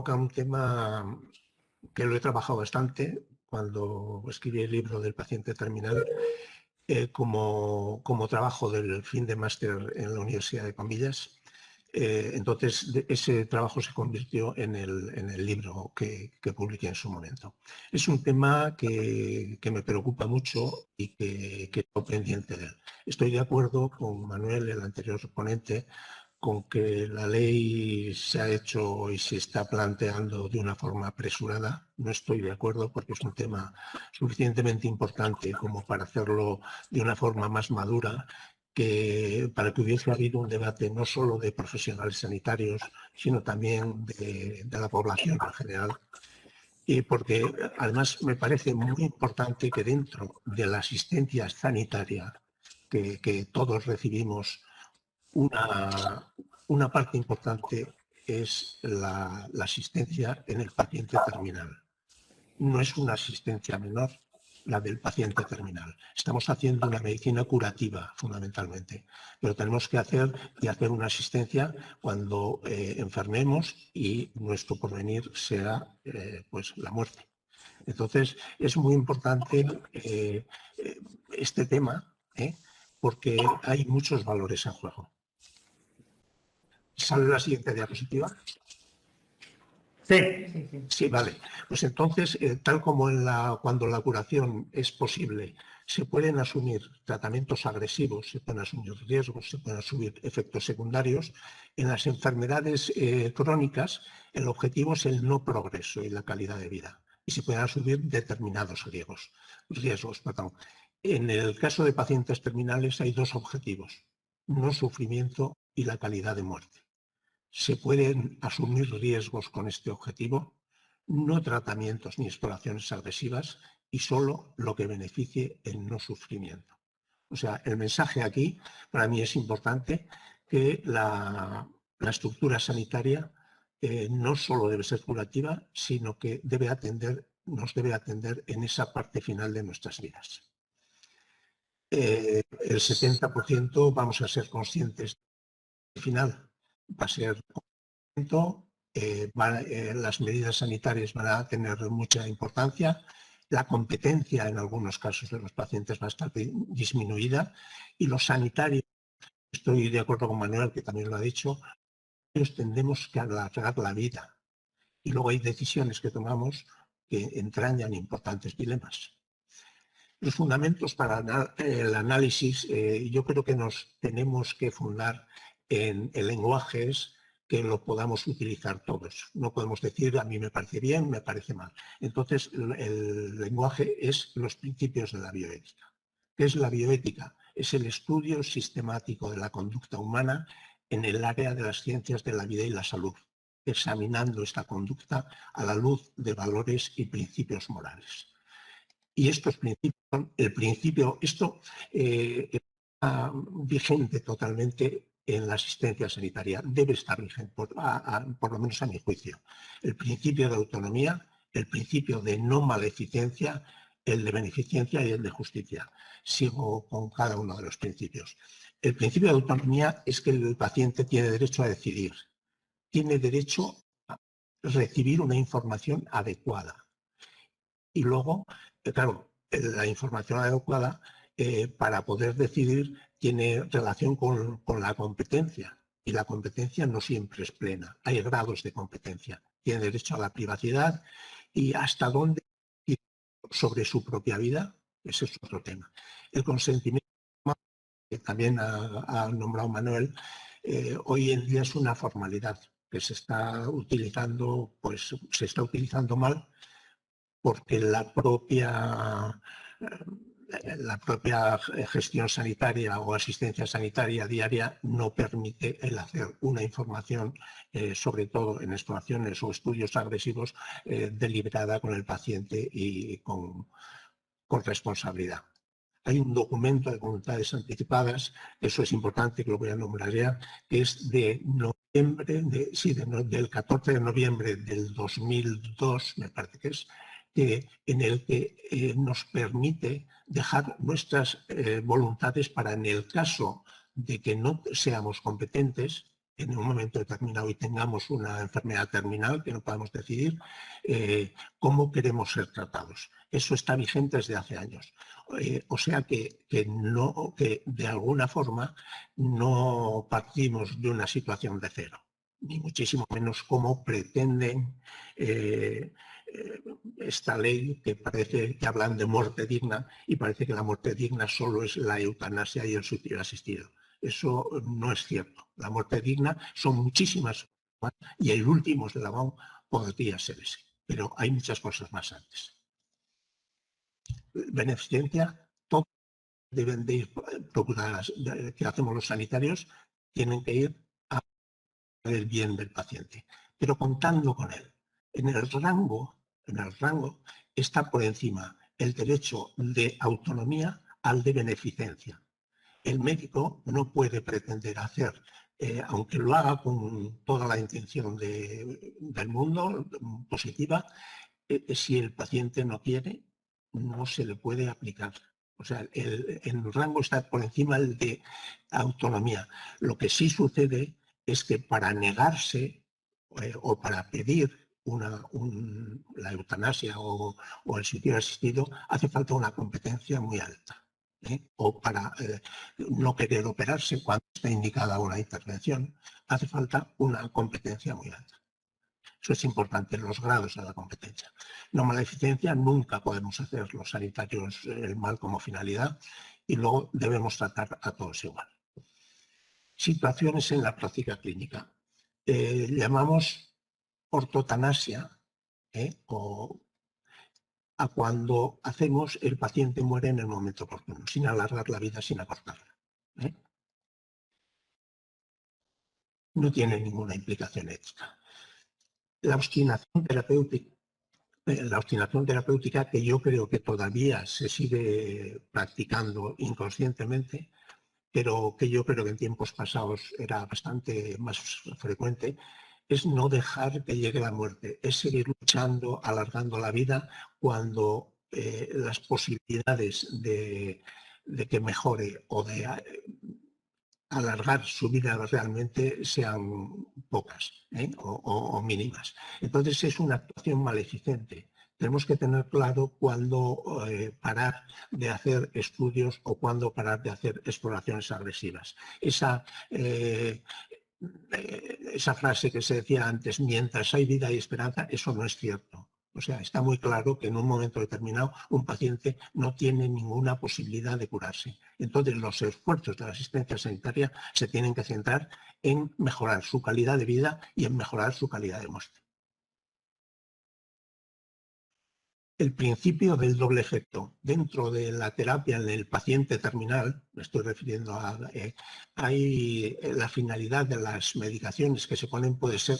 toca un tema que lo he trabajado bastante cuando escribí el libro del paciente terminal, como trabajo del fin de máster en la Universidad de Comillas. Entonces, ese trabajo se convirtió en el libro que publiqué en su momento. Es un tema que me preocupa mucho y que estoy pendiente de él. Estoy de acuerdo con Manuel, el anterior ponente, con que la ley se ha hecho y se está planteando de una forma apresurada. No estoy de acuerdo porque es un tema suficientemente importante como para hacerlo de una forma más madura, para que hubiese habido un debate no solo de profesionales sanitarios, sino también de la población en general. Y porque además me parece muy importante que dentro de la asistencia sanitaria que todos recibimos, una parte importante es la asistencia en el paciente terminal. No es una asistencia menor la del paciente terminal. Estamos haciendo una medicina curativa, fundamentalmente, pero tenemos que hacer una asistencia cuando enfermemos y nuestro porvenir sea pues la muerte. Entonces, es muy importante este tema, porque hay muchos valores en juego. ¿Sale la siguiente diapositiva? Sí. Sí, vale. Pues entonces, tal como cuando la curación es posible, se pueden asumir tratamientos agresivos, se pueden asumir riesgos, se pueden asumir efectos secundarios. En las enfermedades crónicas, el objetivo es el no progreso y la calidad de vida. Y se pueden asumir determinados riesgos. En el caso de pacientes terminales hay dos objetivos: no sufrimiento y la calidad de muerte. Se pueden asumir riesgos con este objetivo, no tratamientos ni exploraciones agresivas y solo lo que beneficie el no sufrimiento. O sea, el mensaje aquí para mí es importante, que la estructura sanitaria no solo debe ser curativa, sino que nos debe atender en esa parte final de nuestras vidas. El 70% vamos a ser conscientes del final. Va a ser las medidas sanitarias van a tener mucha importancia. La competencia en algunos casos de los pacientes va a estar disminuida, y los sanitarios, estoy de acuerdo con Manuel, que también lo ha dicho, tendemos que alargar la vida, y luego hay decisiones que tomamos que entrañan importantes dilemas. Los fundamentos para el análisis, yo creo que nos tenemos que fundar en lenguajes que lo podamos utilizar todos. No podemos decir a mí me parece bien, me parece mal. Entonces, el lenguaje es los principios de la bioética. ¿Qué es la bioética? Es el estudio sistemático de la conducta humana en el área de las ciencias de la vida y la salud, examinando esta conducta a la luz de valores y principios morales. Y estos principios son el principio, esto está vigente totalmente en la asistencia sanitaria, debe estar vigente, por lo menos a mi juicio. El principio de autonomía, el principio de no maleficencia, el de beneficencia y el de justicia. Sigo con cada uno de los principios. El principio de autonomía es que el paciente tiene derecho a decidir, tiene derecho a recibir una información adecuada. Y luego, claro, la información adecuada para poder decidir tiene relación con la competencia, y la competencia no siempre es plena. Hay grados de competencia. Tiene derecho a la privacidad, y hasta dónde sobre su propia vida, ese es otro tema. El consentimiento, que también ha nombrado Manuel, hoy en día es una formalidad que se está utilizando, pues se está utilizando mal, porque la propia gestión sanitaria o asistencia sanitaria diaria no permite el hacer una información, sobre todo en exploraciones o estudios agresivos, deliberada con el paciente y con responsabilidad. Hay un documento de voluntades anticipadas, eso es importante, que lo voy a nombrar ya, que es de noviembre, del 14 de noviembre del 2002, me parece que es, en el que nos permite dejar nuestras voluntades para, en el caso de que no seamos competentes, en un momento determinado y tengamos una enfermedad terminal que no podemos decidir, cómo queremos ser tratados. Eso está vigente desde hace años. O sea que de alguna forma no partimos de una situación de cero, ni muchísimo menos como pretenden esta ley, que parece que hablan de muerte digna, y parece que la muerte digna solo es la eutanasia y el suicidio asistido. Eso no es cierto. La muerte digna son muchísimas más, y el último eslabón podría ser ese. Pero hay muchas cosas más antes. Beneficencia, todos deben de ir procuradas que hacemos los sanitarios, tienen que ir a el bien del paciente, pero contando con él. En el rango está por encima el derecho de autonomía al de beneficencia. El médico no puede pretender hacer, aunque lo haga con toda la intención del mundo positiva, si el paciente no quiere, no se le puede aplicar. O sea, el rango está por encima del de autonomía. Lo que sí sucede es que para negarse o para pedir la eutanasia o el suicidio asistido hace falta una competencia muy alta. O para no querer operarse cuando está indicada una intervención, hace falta una competencia muy alta. Eso es importante, los grados de la competencia. No maleficencia, nunca podemos hacer los sanitarios el mal como finalidad y luego debemos tratar a todos igual. Situaciones en la práctica clínica. Llamamos ortotanasia o a cuando hacemos el paciente muere en el momento oportuno, sin alargar la vida, sin acortarla. No tiene ninguna implicación ética. La obstinación terapéutica, que yo creo que todavía se sigue practicando inconscientemente, pero que yo creo que en tiempos pasados era bastante más frecuente, es no dejar que llegue la muerte, es seguir luchando, alargando la vida cuando las posibilidades de que mejore o de alargar su vida realmente sean pocas o mínimas. Entonces es una actuación maleficente. Tenemos que tener claro cuándo parar de hacer estudios o cuándo parar de hacer exploraciones agresivas. Esa frase que se decía antes, mientras hay vida y esperanza, eso no es cierto. O sea, está muy claro que en un momento determinado un paciente no tiene ninguna posibilidad de curarse. Entonces, los esfuerzos de la asistencia sanitaria se tienen que centrar en mejorar su calidad de vida y en mejorar su calidad de muerte. El principio del doble efecto. Dentro de la terapia en el paciente terminal, me estoy refiriendo a... la finalidad de las medicaciones que se ponen puede ser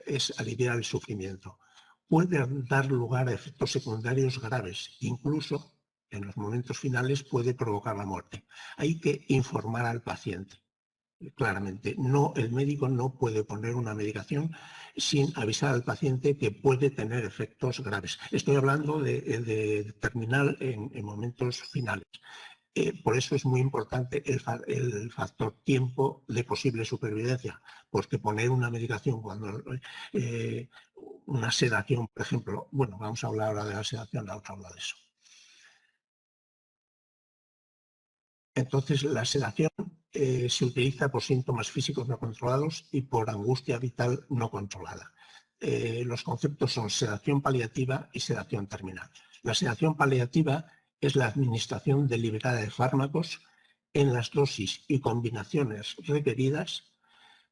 es aliviar el sufrimiento. Puede dar lugar a efectos secundarios graves, incluso en los momentos finales puede provocar la muerte. Hay que informar al paciente. Claramente, el médico no puede poner una medicación sin avisar al paciente que puede tener efectos graves. Estoy hablando de terminal en momentos finales. Por eso es muy importante el factor tiempo de posible supervivencia, porque poner una medicación cuando una sedación, por ejemplo, bueno, vamos a hablar ahora de la sedación, la otra habla de eso. Entonces, la sedación se utiliza por síntomas físicos no controlados y por angustia vital no controlada. Los conceptos son sedación paliativa y sedación terminal. La sedación paliativa es la administración deliberada de fármacos en las dosis y combinaciones requeridas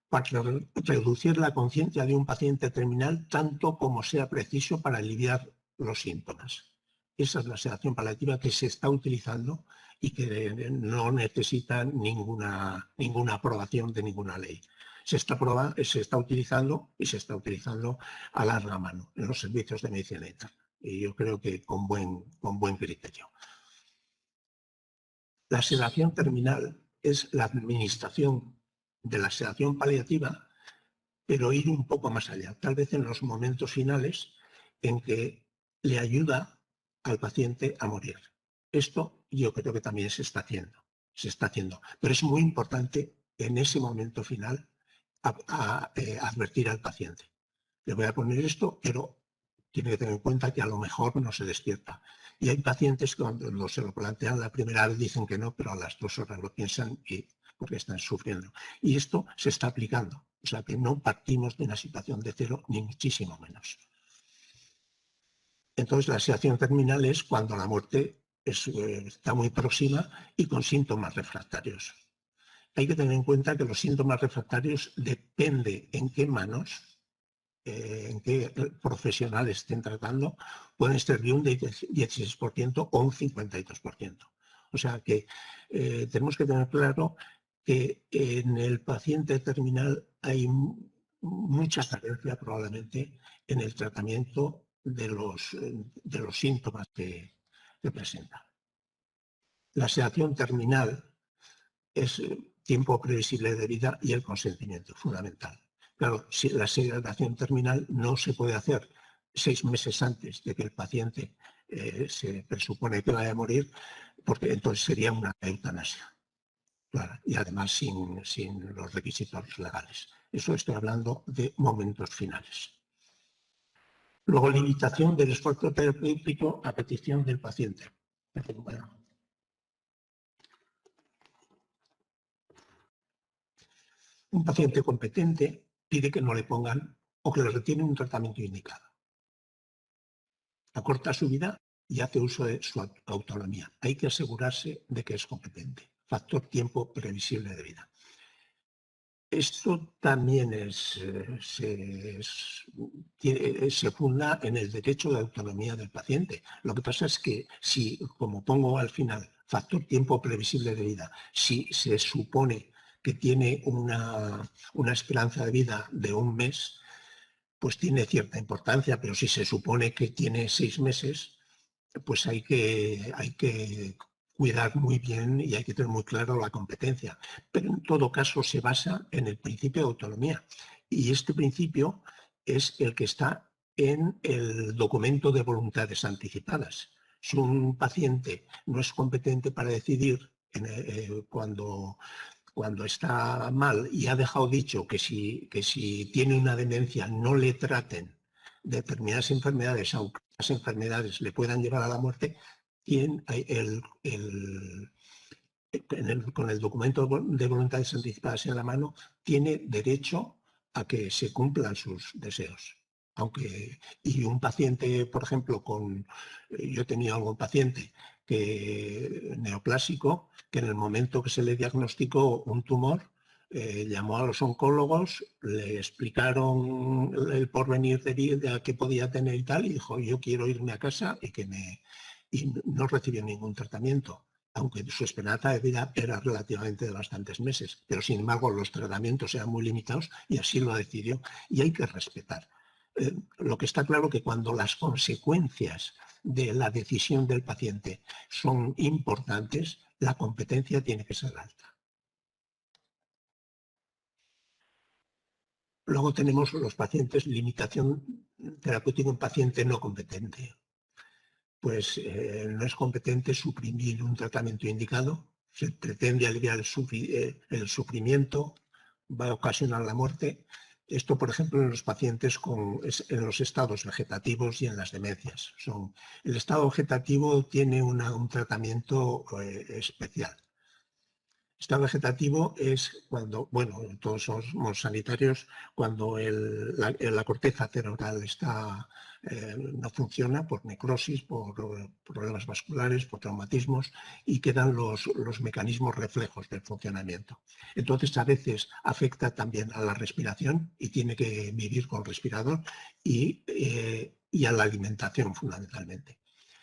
para reducir la conciencia de un paciente terminal tanto como sea preciso para aliviar los síntomas. Esa es la sedación paliativa que se está utilizando y que no necesita ninguna aprobación de ninguna ley. Se está utilizando y se está utilizando a larga mano en los servicios de medicina interna. Y yo creo que con buen criterio. La sedación terminal es la administración de la sedación paliativa, pero ir un poco más allá, tal vez en los momentos finales en que le ayuda al paciente a morir. Esto yo creo que también se está haciendo, pero es muy importante en ese momento final advertir al paciente. Le voy a poner esto, pero tiene que tener en cuenta que a lo mejor no se despierta. Y hay pacientes que cuando se lo plantean la primera vez dicen que no, pero a las 2 horas lo piensan porque están sufriendo. Y esto se está aplicando. O sea que no partimos de una situación de cero, ni muchísimo menos. Entonces la sedación terminal es cuando la muerte está muy próxima y con síntomas refractarios. Hay que tener en cuenta que los síntomas refractarios depende en qué manos, en qué profesionales estén tratando, pueden ser de un 16% o un 52%. O sea que tenemos que tener claro que en el paciente terminal hay mucha carencia probablemente en el tratamiento de los síntomas que presenta. La sedación terminal es tiempo previsible de vida y el consentimiento, fundamental. Claro, si la sedación terminal no se puede hacer 6 meses antes de que el paciente se presupone que vaya a morir, porque entonces sería una eutanasia. Claro, y además sin los requisitos legales. Eso estoy hablando de momentos finales. Luego, limitación del esfuerzo terapéutico a petición del paciente. Bueno, un paciente competente pide que no le pongan o que le retienen un tratamiento indicado. Acorta su vida y hace uso de su autonomía. Hay que asegurarse de que es competente. Factor tiempo previsible de vida. Esto también se funda en el derecho de autonomía del paciente. Lo que pasa es que si, como pongo al final, factor tiempo previsible de vida, si se supone que tiene una esperanza de vida de 1 mes, pues tiene cierta importancia, pero si se supone que tiene 6 meses, pues hay que cuidar muy bien y hay que tener muy claro la competencia. Pero en todo caso se basa en el principio de autonomía. Y este principio es el que está en el documento de voluntades anticipadas. Si un paciente no es competente para decidir cuando está mal y ha dejado dicho que si tiene una demencia no le traten determinadas enfermedades, aunque las enfermedades le puedan llevar a la muerte, con el documento de voluntades anticipadas en la mano, tiene derecho a que se cumplan sus deseos. Y un paciente, por ejemplo, yo he tenido algún paciente neoplásico, que en el momento que se le diagnosticó un tumor, llamó a los oncólogos, le explicaron el porvenir de vida que podía tener y tal, y dijo, yo quiero irme a casa y no recibió ningún tratamiento, aunque su esperanza de vida era relativamente de bastantes meses, pero sin embargo los tratamientos eran muy limitados y así lo decidió, y hay que respetar. Lo que está claro que cuando las consecuencias de la decisión del paciente son importantes, la competencia tiene que ser alta. Luego tenemos los pacientes, limitación terapéutica en paciente no competente. Pues no es competente suprimir un tratamiento indicado, se pretende aliviar el sufrimiento, va a ocasionar la muerte. Esto, por ejemplo, en los pacientes en los estados vegetativos y en las demencias. El estado vegetativo tiene un tratamiento especial. Estado vegetativo es cuando, bueno, todos somos sanitarios, cuando la corteza cerebral no funciona por necrosis, por problemas vasculares, por traumatismos, y quedan los mecanismos reflejos del funcionamiento. Entonces, a veces afecta también a la respiración y tiene que vivir con respirador y a la alimentación, fundamentalmente.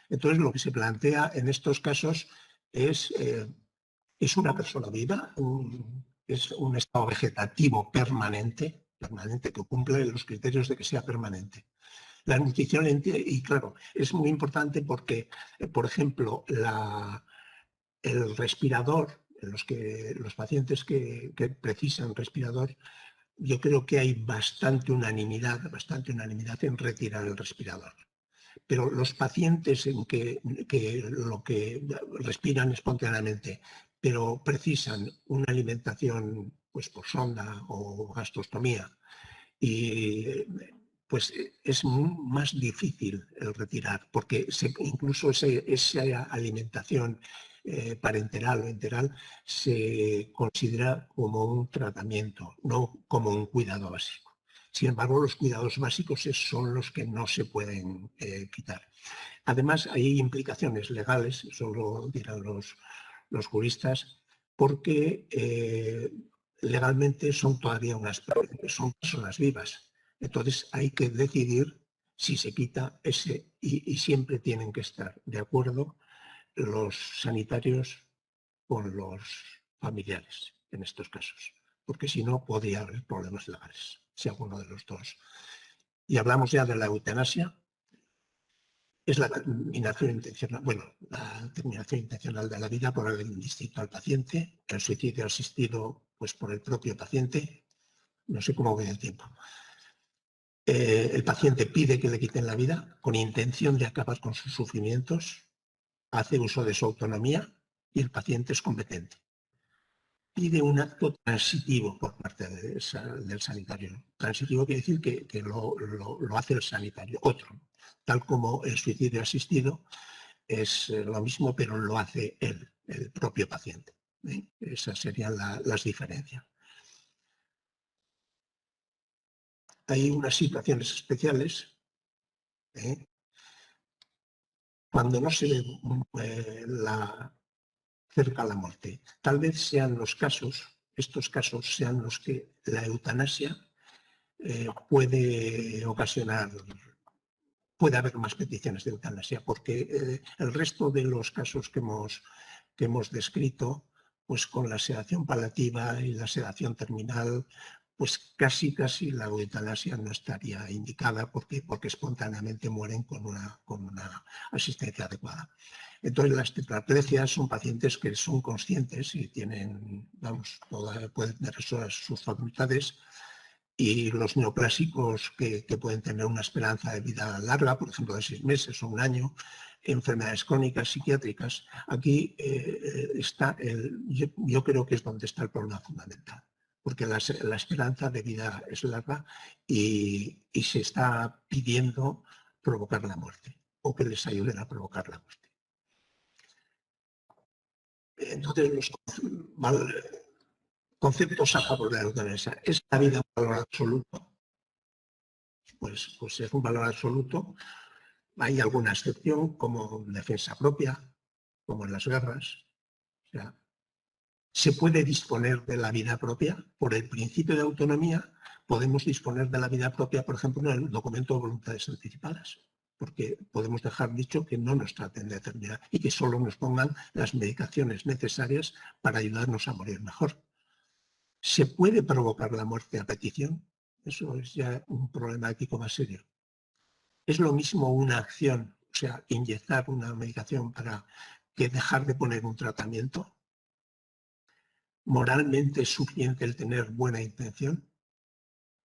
Entonces, lo que se plantea en estos casos es una persona viva, es un estado vegetativo permanente que cumple los criterios de que sea permanente. La nutrición, y claro, es muy importante porque, por ejemplo, el respirador, los pacientes que precisan respirador, yo creo que hay bastante unanimidad en retirar el respirador. Pero los pacientes en que lo que respiran espontáneamente, pero precisan una alimentación pues, por sonda o gastrostomía, y pues es más difícil el retirar, porque incluso esa alimentación parenteral o enteral se considera como un tratamiento, no como un cuidado básico. Sin embargo, los cuidados básicos son los que no se pueden quitar. Además, hay implicaciones legales, eso lo dirán los juristas, porque legalmente son todavía son personas vivas. Entonces hay que decidir si se quita ese, y siempre tienen que estar de acuerdo los sanitarios con los familiares en estos casos, porque si no podría haber problemas legales, si alguno de los dos. Y hablamos ya de la eutanasia. Es la terminación intencional, la terminación intencional de la vida por el indistinto al paciente, el suicidio asistido pues, por el propio paciente. No sé cómo voy el tiempo. El paciente pide que le quiten la vida con intención de acabar con sus sufrimientos, hace uso de su autonomía y el paciente es competente. Pide un acto transitivo por parte del sanitario. Transitivo quiere decir que lo hace el sanitario, otro. Tal como el suicidio asistido es lo mismo, pero lo hace él, el propio paciente. Esas serían las diferencias. Hay unas situaciones especiales cuando no se ve cerca la muerte. Tal vez sean estos casos sean los que la eutanasia puede ocasionar. Puede haber más peticiones de eutanasia, porque el resto de los casos que hemos descrito, pues con la sedación paliativa y la sedación terminal, pues casi la eutanasia no estaría indicada porque espontáneamente mueren con una asistencia adecuada. Entonces, las tetraplecias son pacientes que son conscientes y tienen, pueden tener sus facultades, y los neoplásicos que pueden tener una esperanza de vida larga, por ejemplo, de 6 meses o 1 año, enfermedades crónicas psiquiátricas. Aquí yo creo que es donde está el problema fundamental, porque la esperanza de vida es larga y se está pidiendo provocar la muerte o que les ayuden a provocar la muerte. Entonces, conceptos a favor de la eutanasia. ¿Es la vida un valor absoluto? Pues es un valor absoluto. Hay alguna excepción, como defensa propia, como en las guerras. O sea, se puede disponer de la vida propia. Por el principio de autonomía, podemos disponer de la vida propia, por ejemplo, en el documento de voluntades anticipadas, porque podemos dejar dicho que no nos traten de terminar y que solo nos pongan las medicaciones necesarias para ayudarnos a morir mejor. ¿Se puede provocar la muerte a petición? Eso es ya un problema ético más serio. ¿Es lo mismo una acción, o sea, inyectar una medicación que dejar de poner un tratamiento? ¿Moralmente es suficiente el tener buena intención?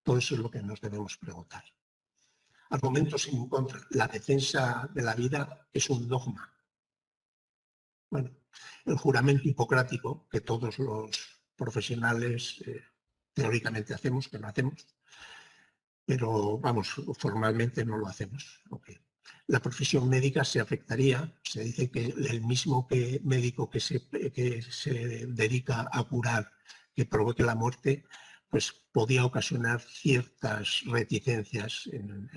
Todo eso es lo que nos debemos preguntar. Argumentos en contra. La defensa de la vida es un dogma. Bueno, el juramento hipocrático, que todos los profesionales teóricamente hacemos, que lo hacemos, pero formalmente no lo hacemos. Okay. La profesión médica se afectaría, se dice que el mismo médico que se dedica a curar, que provoque la muerte, pues podía ocasionar ciertas reticencias en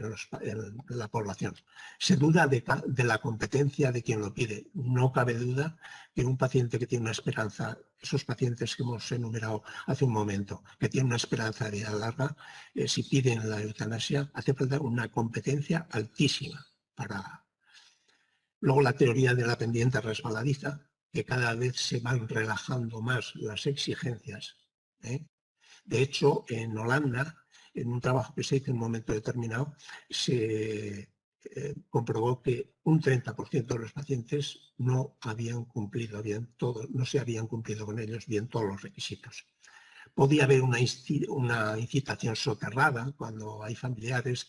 la población. Se duda de la competencia de quien lo pide. No cabe duda que un paciente que tiene una esperanza, esos pacientes que hemos enumerado hace un momento, que tienen una esperanza de vida larga, si piden la eutanasia, hace falta una competencia altísima para... Luego la teoría de la pendiente resbaladiza, que cada vez se van relajando más las exigencias. De hecho, en Holanda, en un trabajo que se hizo en un momento determinado, se comprobó que un 30% de los pacientes no habían cumplido bien no se habían cumplido con ellos bien todos los requisitos. Podía haber una incitación soterrada cuando hay familiares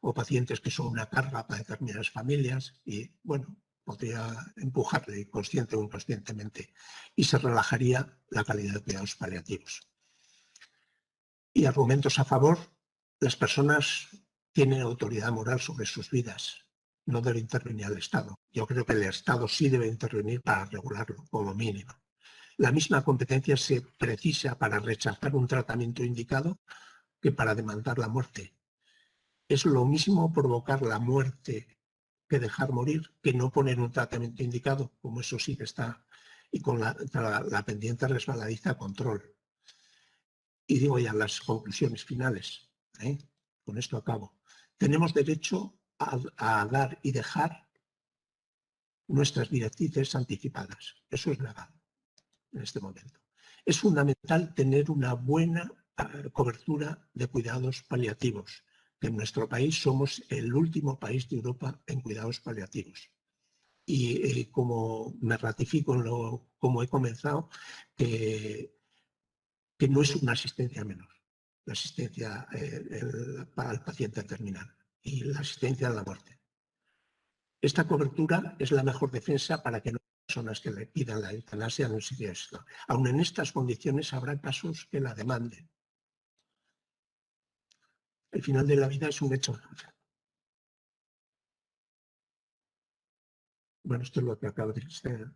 o pacientes que son una carga para determinadas familias y, bueno, podría empujarle consciente o inconscientemente y se relajaría la calidad de cuidados paliativos. Y argumentos a favor: las personas tienen autoridad moral sobre sus vidas, no debe intervenir el Estado. Yo creo que el Estado sí debe intervenir para regularlo, como mínimo. La misma competencia se precisa para rechazar un tratamiento indicado que para demandar la muerte. Es lo mismo provocar la muerte que dejar morir, que no poner un tratamiento indicado, como eso sí que está, y con la pendiente resbaladiza control. Y digo ya las conclusiones finales, con esto acabo. Tenemos derecho a dar y dejar nuestras directrices anticipadas. Eso es legal en este momento. Es fundamental tener una buena cobertura de cuidados paliativos, que en nuestro país somos el último país de Europa en cuidados paliativos. Y como me ratifico en como he comenzado, que no es una asistencia menor, la asistencia para el paciente terminal y la asistencia a la muerte. Esta cobertura es la mejor defensa para que no haya personas que le pidan la eutanasia no siga esto. Aún en estas condiciones habrá casos que la demanden. El final de la vida es un hecho. Bueno, esto es lo que acabo de decir.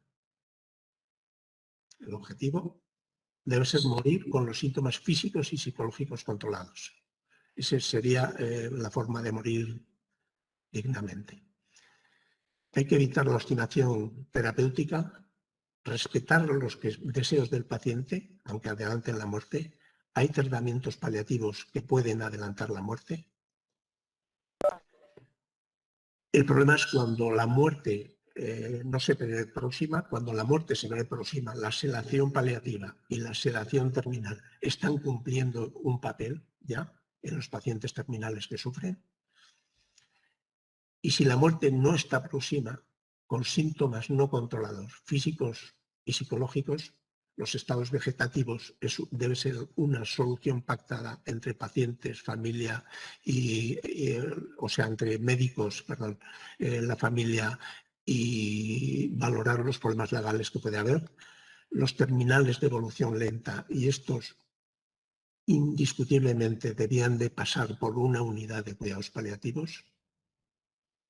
El objetivo debe ser morir con los síntomas físicos y psicológicos controlados. Esa sería la forma de morir dignamente. Hay que evitar la obstinación terapéutica, respetar los deseos del paciente, aunque adelanten la muerte. Hay tratamientos paliativos que pueden adelantar la muerte. El problema es cuando la muerte no se ve próxima, cuando la muerte se ve próxima, la sedación paliativa y la sedación terminal están cumpliendo un papel ya en los pacientes terminales que sufren. Y si la muerte no está próxima, con síntomas no controlados, físicos y psicológicos, los estados vegetativos debe ser una solución pactada entre pacientes, familia o sea, entre médicos, perdón, la familia, y valorar los problemas legales que puede haber. Los terminales de evolución lenta y estos indiscutiblemente debían de pasar por una unidad de cuidados paliativos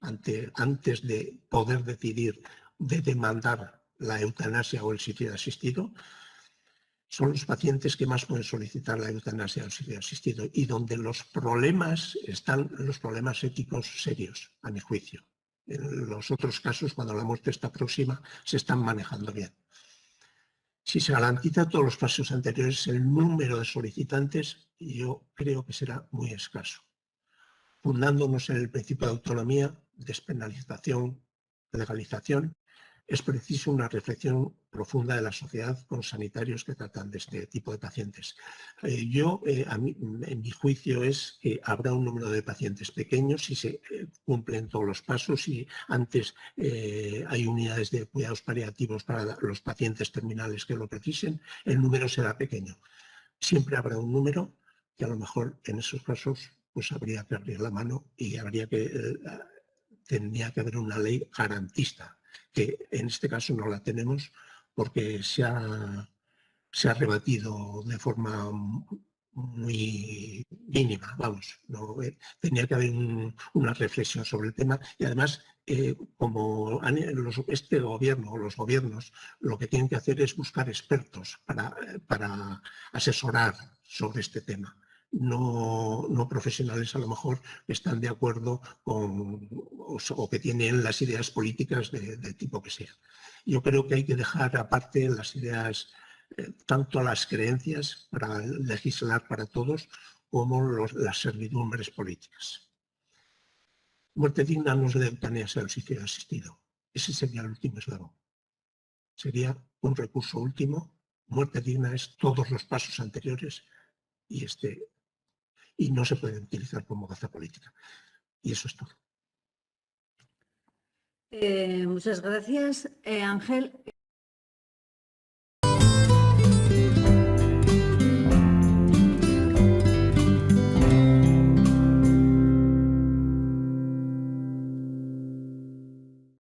antes de poder decidir de demandar la eutanasia o el suicidio asistido. Son los pacientes que más pueden solicitar la eutanasia o el suicidio asistido y donde los problemas están los problemas éticos serios, a mi juicio. En los otros casos, cuando la muerte está próxima, se están manejando bien. Si se garantiza todos los pasos anteriores, el número de solicitantes yo creo que será muy escaso. Fundándonos en el principio de autonomía, despenalización, legalización, es preciso una reflexión profunda de la sociedad con sanitarios que tratan de este tipo de pacientes. En mi juicio es que habrá un número de pacientes pequeños si se cumplen todos los pasos y antes hay unidades de cuidados paliativos para los pacientes terminales que lo precisen, el número será pequeño. Siempre habrá un número que a lo mejor en esos casos pues habría que abrir la mano y tendría que haber una ley garantista, que en este caso no la tenemos porque se ha rebatido de forma muy mínima, vamos. No, tenía que haber una reflexión sobre el tema y además como este gobierno o los gobiernos lo que tienen que hacer es buscar expertos para asesorar sobre este tema. No profesionales a lo mejor que están de acuerdo o que tienen las ideas políticas de tipo que sea. Yo creo que hay que dejar aparte las ideas, tanto las creencias para legislar para todos como las servidumbres políticas. Muerte digna no es la eutanasia o el suicidio asistido. Ese sería el último eslabón. Sería un recurso último. Muerte digna es todos los pasos anteriores y no se puede utilizar como baza política. Y eso es todo. Muchas gracias, Ángel.